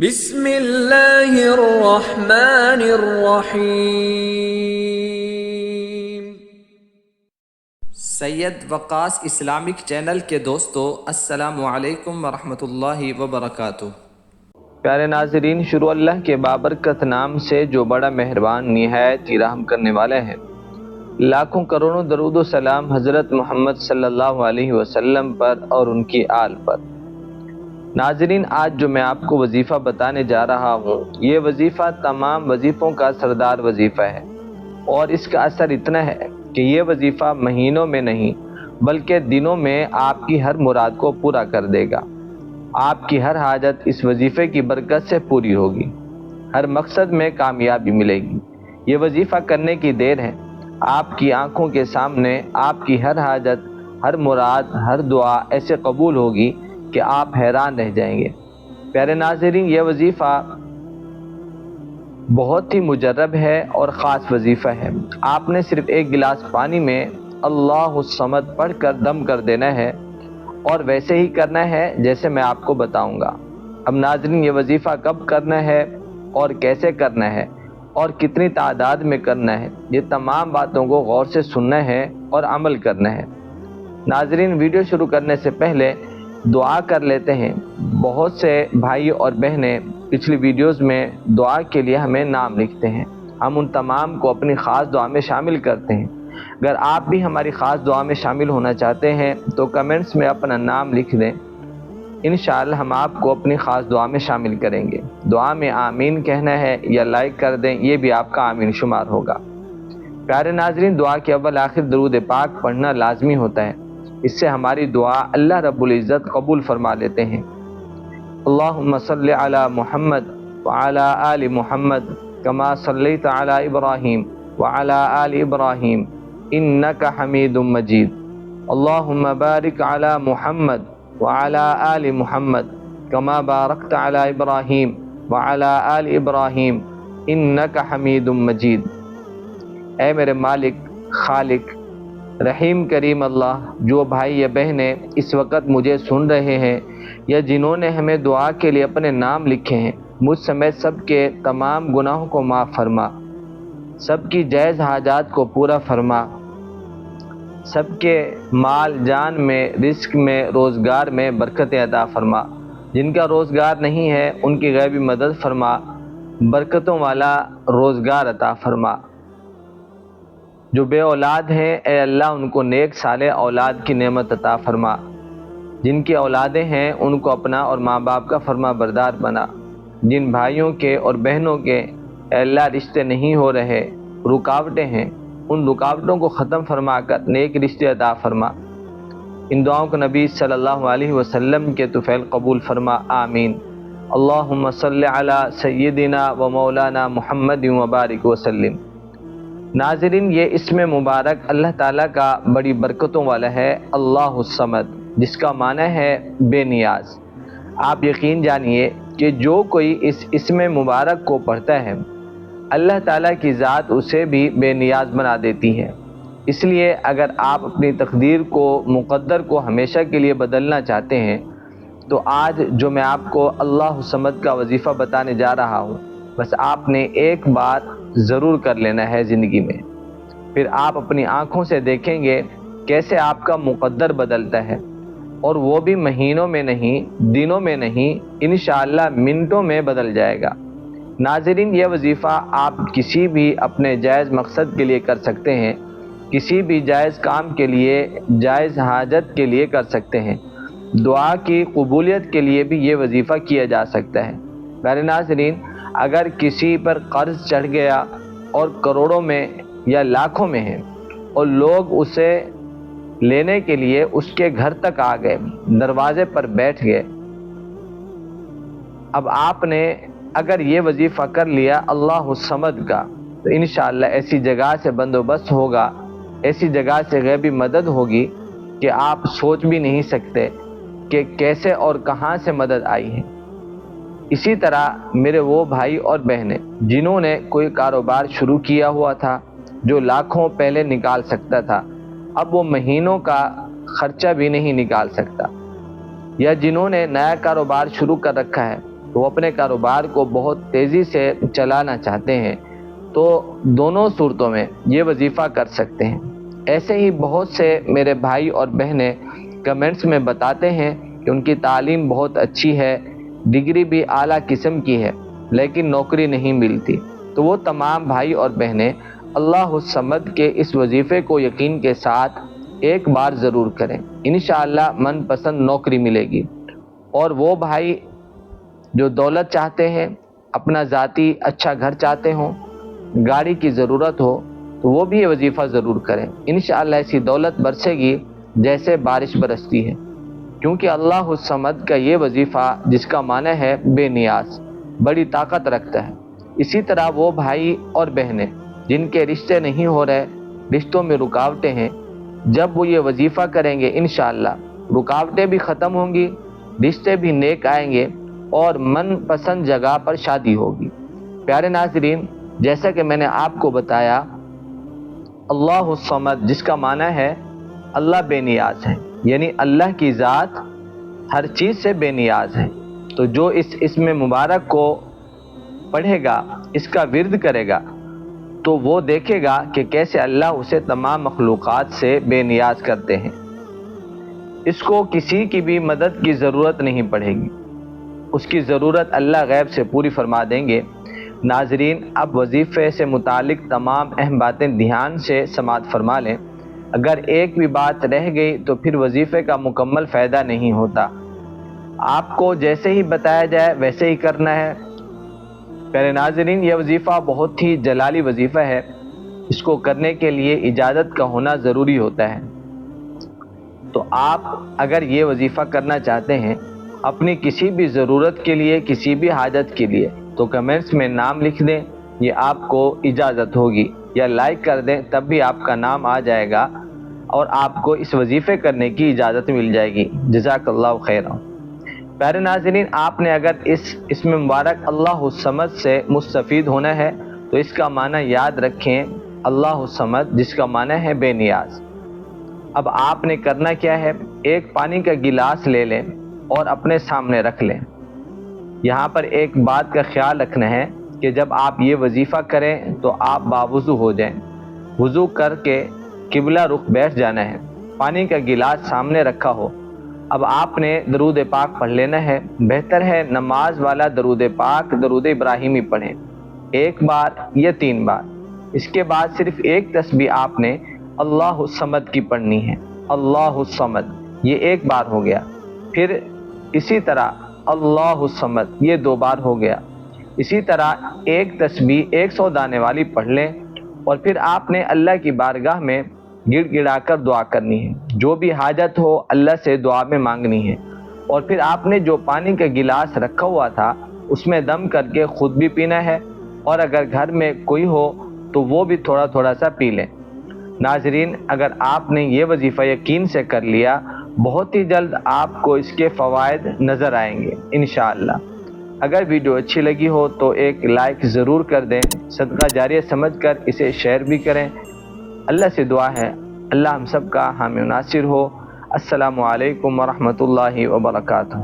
بسم اللہ الرحمن الرحیم۔ سید وقاص اسلامک چینل کے دوستو السلام علیکم ورحمۃ اللہ وبرکاتہ۔ پیارے ناظرین، شروع اللہ کے بابرکت نام سے جو بڑا مہربان نہایت ہی رحم کرنے والا ہے۔ لاکھوں کروڑوں درود و سلام حضرت محمد صلی اللہ علیہ وسلم پر اور ان کی آل پر۔ ناظرین، آج جو میں آپ کو وظیفہ بتانے جا رہا ہوں، یہ وظیفہ تمام وظیفوں کا سردار وظیفہ ہے، اور اس کا اثر اتنا ہے کہ یہ وظیفہ مہینوں میں نہیں بلکہ دنوں میں آپ کی ہر مراد کو پورا کر دے گا۔ آپ کی ہر حاجت اس وظیفے کی برکت سے پوری ہوگی، ہر مقصد میں کامیابی ملے گی۔ یہ وظیفہ کرنے کی دیر ہے، آپ کی آنکھوں کے سامنے آپ کی ہر حاجت، ہر مراد، ہر دعا ایسے قبول ہوگی کہ آپ حیران رہ جائیں گے۔ پیارے ناظرین، یہ وظیفہ بہت ہی مجرب ہے اور خاص وظیفہ ہے۔ آپ نے صرف ایک گلاس پانی میں اللہ الصمد پڑھ کر دم کر دینا ہے، اور ویسے ہی کرنا ہے جیسے میں آپ کو بتاؤں گا۔ اب ناظرین، یہ وظیفہ کب کرنا ہے اور کیسے کرنا ہے اور کتنی تعداد میں کرنا ہے، یہ تمام باتوں کو غور سے سننا ہے اور عمل کرنا ہے۔ ناظرین، ویڈیو شروع کرنے سے پہلے دعا کر لیتے ہیں۔ بہت سے بھائی اور بہنیں پچھلی ویڈیوز میں دعا کے لیے ہمیں نام لکھتے ہیں، ہم ان تمام کو اپنی خاص دعا میں شامل کرتے ہیں۔ اگر آپ بھی ہماری خاص دعا میں شامل ہونا چاہتے ہیں تو کمنٹس میں اپنا نام لکھ دیں، انشاءاللہ ہم آپ کو اپنی خاص دعا میں شامل کریں گے۔ دعا میں آمین کہنا ہے یا لائک کر دیں، یہ بھی آپ کا آمین شمار ہوگا۔ پیارے ناظرین، دعا کے اول آخر درود پاک پڑھنا لازمی ہوتا ہے، اس سے ہماری دعا اللہ رب العزت قبول فرما لیتے ہیں۔ اللہم صلی علی محمد وعلی آل محمد کما صلیت علی ابراہیم وعلی آل ابراہیم انک حمید مجید۔ اللہم بارک علی محمد وعلی آل محمد کما بارکت علی ابراہیم وعلی آل ابراہیم انک حمید مجید۔ اے میرے مالک، خالق، رحیم کریم اللہ، جو بھائی یا بہنیں اس وقت مجھے سن رہے ہیں یا جنہوں نے ہمیں دعا کے لیے اپنے نام لکھے ہیں، مجھ سمیت سب کے تمام گناہوں کو معاف فرما، سب کی جائز حاجات کو پورا فرما، سب کے مال جان میں، رزق میں، روزگار میں برکت عطا فرما۔ جن کا روزگار نہیں ہے ان کی غیبی مدد فرما، برکتوں والا روزگار عطا فرما۔ جو بے اولاد ہیں، اے اللہ ان کو نیک صالح اولاد کی نعمت عطا فرما۔ جن کی اولادیں ہیں ان کو اپنا اور ماں باپ کا فرما بردار بنا۔ جن بھائیوں کے اور بہنوں کے اے اللہ رشتے نہیں ہو رہے، رکاوٹیں ہیں، ان رکاوٹوں کو ختم فرما کر نیک رشتے عطا فرما۔ ان دعاؤں کو نبی صلی اللہ علیہ وسلم کے طفیل قبول فرما، آمین۔ اللہم صلی علی سیدنا و مولانا محمد وبارک وسلم۔ ناظرین، یہ اسم مبارک اللہ تعالیٰ کا بڑی برکتوں والا ہے، اللہ الصمد، جس کا معنی ہے بے نیاز۔ آپ یقین جانیے کہ جو کوئی اس اسم مبارک کو پڑھتا ہے، اللہ تعالیٰ کی ذات اسے بھی بے نیاز بنا دیتی ہے۔ اس لیے اگر آپ اپنی تقدیر کو، مقدر کو ہمیشہ کے لیے بدلنا چاہتے ہیں تو آج جو میں آپ کو اللہ الصمد کا وظیفہ بتانے جا رہا ہوں، بس آپ نے ایک بات ضرور کر لینا ہے زندگی میں، پھر آپ اپنی آنکھوں سے دیکھیں گے کیسے آپ کا مقدر بدلتا ہے، اور وہ بھی مہینوں میں نہیں، دنوں میں نہیں، انشاءاللہ منٹوں میں بدل جائے گا۔ ناظرین، یہ وظیفہ آپ کسی بھی اپنے جائز مقصد کے لیے کر سکتے ہیں، کسی بھی جائز کام کے لیے، جائز حاجت کے لیے کر سکتے ہیں، دعا کی قبولیت کے لیے بھی یہ وظیفہ کیا جا سکتا ہے۔ میرے ناظرین، اگر کسی پر قرض چڑھ گیا اور کروڑوں میں یا لاکھوں میں ہے، اور لوگ اسے لینے کے لیے اس کے گھر تک آ گئے، دروازے پر بیٹھ گئے، اب آپ نے اگر یہ وظیفہ کر لیا اللہ الصمد کا، تو انشاءاللہ ایسی جگہ سے بندوبست ہوگا، ایسی جگہ سے غیبی مدد ہوگی کہ آپ سوچ بھی نہیں سکتے کہ کیسے اور کہاں سے مدد آئی ہے۔ اسی طرح میرے وہ بھائی اور بہنیں جنہوں نے کوئی کاروبار شروع کیا ہوا تھا جو لاکھوں پہلے نکال سکتا تھا، اب وہ مہینوں کا خرچہ بھی نہیں نکال سکتا، یا جنہوں نے نیا کاروبار شروع کر رکھا ہے تو وہ اپنے کاروبار کو بہت تیزی سے چلانا چاہتے ہیں تو دونوں صورتوں میں یہ وظیفہ کر سکتے ہیں۔ ایسے ہی بہت سے میرے بھائی اور بہنیں کمنٹس میں بتاتے ہیں کہ ان کی تعلیم بہت اچھی ہے، ڈگری بھی اعلیٰ قسم کی ہے، لیکن نوکری نہیں ملتی۔ تو وہ تمام بھائی اور بہنیں اللہ الصمد کے اس وظیفے کو یقین کے ساتھ ایک بار ضرور کریں، انشاءاللہ من پسند نوکری ملے گی۔ اور وہ بھائی جو دولت چاہتے ہیں، اپنا ذاتی اچھا گھر چاہتے ہوں، گاڑی کی ضرورت ہو، تو وہ بھی یہ وظیفہ ضرور کریں، انشاءاللہ ایسی دولت برسے گی جیسے بارش برستی ہے، کیونکہ اللہ الصمد کا یہ وظیفہ جس کا معنی ہے بے نیاز، بڑی طاقت رکھتا ہے۔ اسی طرح وہ بھائی اور بہنیں جن کے رشتے نہیں ہو رہے، رشتوں میں رکاوٹیں ہیں، جب وہ یہ وظیفہ کریں گے انشاءاللہ رکاوٹیں بھی ختم ہوں گی، رشتے بھی نیک آئیں گے اور من پسند جگہ پر شادی ہوگی۔ پیارے ناظرین، جیسا کہ میں نے آپ کو بتایا، اللہ الصمد جس کا معنی ہے اللہ بے نیاز ہے، یعنی اللہ کی ذات ہر چیز سے بے نیاز ہے۔ تو جو اس اسم مبارک کو پڑھے گا، اس کا ورد کرے گا، تو وہ دیکھے گا کہ کیسے اللہ اسے تمام مخلوقات سے بے نیاز کرتے ہیں۔ اس کو کسی کی بھی مدد کی ضرورت نہیں پڑے گی، اس کی ضرورت اللہ غیب سے پوری فرما دیں گے۔ ناظرین، اب وظیفے سے متعلق تمام اہم باتیں دھیان سے سماعت فرما لیں۔ اگر ایک بھی بات رہ گئی تو پھر وظیفے کا مکمل فائدہ نہیں ہوتا۔ آپ کو جیسے ہی بتایا جائے ویسے ہی کرنا ہے۔ پیارے ناظرین، یہ وظیفہ بہت ہی جلالی وظیفہ ہے، اس کو کرنے کے لیے اجازت کا ہونا ضروری ہوتا ہے۔ تو آپ اگر یہ وظیفہ کرنا چاہتے ہیں اپنی کسی بھی ضرورت کے لیے، کسی بھی حاجت کے لیے، تو کمنٹس میں نام لکھ دیں، یہ آپ کو اجازت ہوگی، یا لائک کر دیں، تب بھی آپ کا نام آ جائے گا اور آپ کو اس وظیفے کرنے کی اجازت مل جائے گی۔ جزاک اللہ خیرا۔ پیارے ناظرین، آپ نے اگر اس اسم مبارک اللہ الصمد سے مستفید ہونا ہے تو اس کا معنی یاد رکھیں، اللہ الصمد جس کا معنی ہے بے نیاز۔ اب آپ نے کرنا کیا ہے، ایک پانی کا گلاس لے لیں اور اپنے سامنے رکھ لیں۔ یہاں پر ایک بات کا خیال رکھنا ہے کہ جب آپ یہ وظیفہ کریں تو آپ باوضو ہو جائیں، وضو کر کے قبلہ رخ بیٹھ جانا ہے، پانی کا گلاس سامنے رکھا ہو۔ اب آپ نے درود پاک پڑھ لینا ہے۔ بہتر ہے نماز والا درود پاک، درود ابراہیمی پڑھیں، ایک بار یا 3 بار۔ اس کے بعد صرف ایک تسبیح آپ نے اللہ الصمد کی پڑھنی ہے، اللہ الصمد، یہ ایک بار ہو گیا۔ پھر اسی طرح اللہ الصمد، یہ 2 بار ہو گیا۔ اسی طرح ایک تسبیح 100 دانے والی پڑھ لیں، اور پھر آپ نے اللہ کی بارگاہ میں گڑ گڑا کر دعا کرنی ہے، جو بھی حاجت ہو اللہ سے دعا میں مانگنی ہے۔ اور پھر آپ نے جو پانی کا گلاس رکھا ہوا تھا اس میں دم کر کے خود بھی پینا ہے، اور اگر گھر میں کوئی ہو تو وہ بھی تھوڑا تھوڑا سا پی لیں۔ ناظرین، اگر آپ نے یہ وظیفہ یقین سے کر لیا، بہت ہی جلد آپ کو اس کے فوائد نظر آئیں گے انشاءاللہ۔ اگر ویڈیو اچھی لگی ہو تو ایک لائک ضرور کر دیں، صدقہ جاریہ سمجھ کر اسے شیئر بھی کریں۔ اللہ سے دعا ہے اللہ ہم سب کا حامی و ناصر ہو۔ السلام علیکم ورحمۃ اللہ وبرکاتہ۔